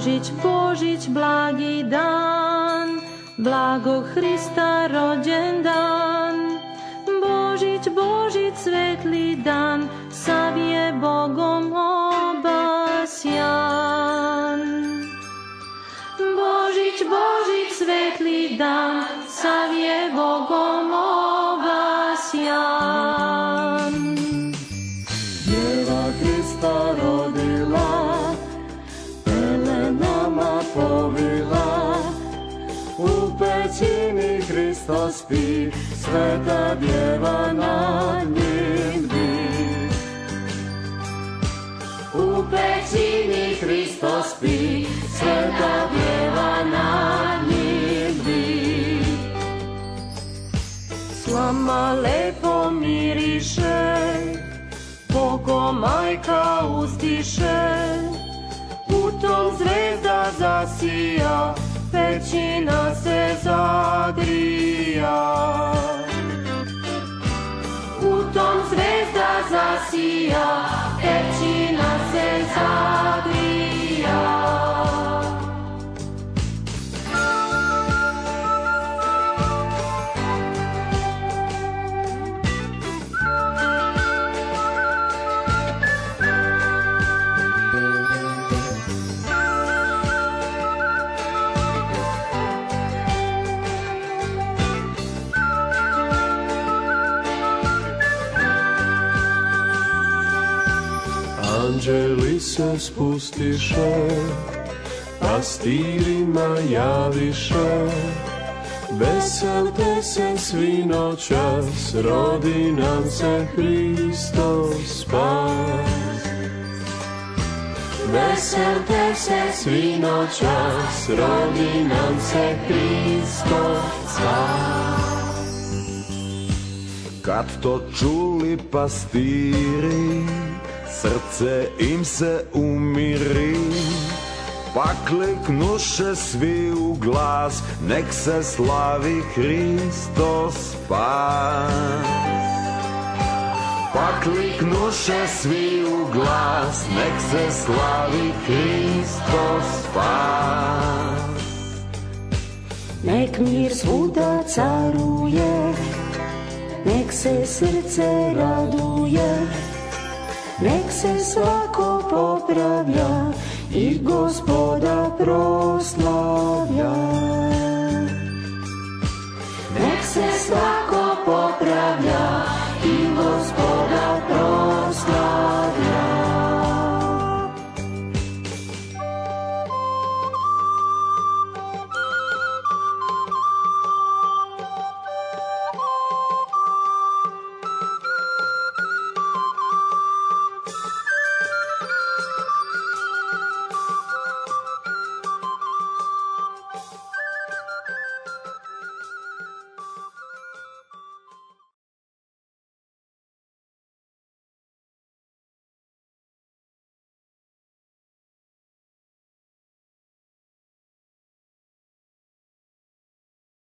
Božić, Božić, blagi dan, blago Hrista rođendan. Božić, Božić, svetli dan, sav je Bogom obasjan. Božić, Božić, svetli dan, sav je Bogom obasjan. Djeva Hrista rodila, pelenama povila, u pećini Hristos spi, sveta djeva nad njim bdi. U pećini Hristos spi, sveta djeva nad njim bdi. Slama lepo miriše, Boko majka uzdiše, u tom zvezda zasija, pećina se zagrija. U tom zvezda zasija, pećina se zagrija. Anđeli se spustiše, pastirima javiše, veselte se svi noćas, rodi nam se Hristos spas. Veselte se svi noćas, rodi nam se Hristos spas. Kad to čuli pastiri, srce im se umiri, pa kliknuše svi u glas, nek se slavi Hristos spas. Pa kliknuše svi u glas, nek se slavi Hristos spas. Nek mir svuda caruje, nek se srce raduje, nek se svako popravlja i Gospoda proslavlja.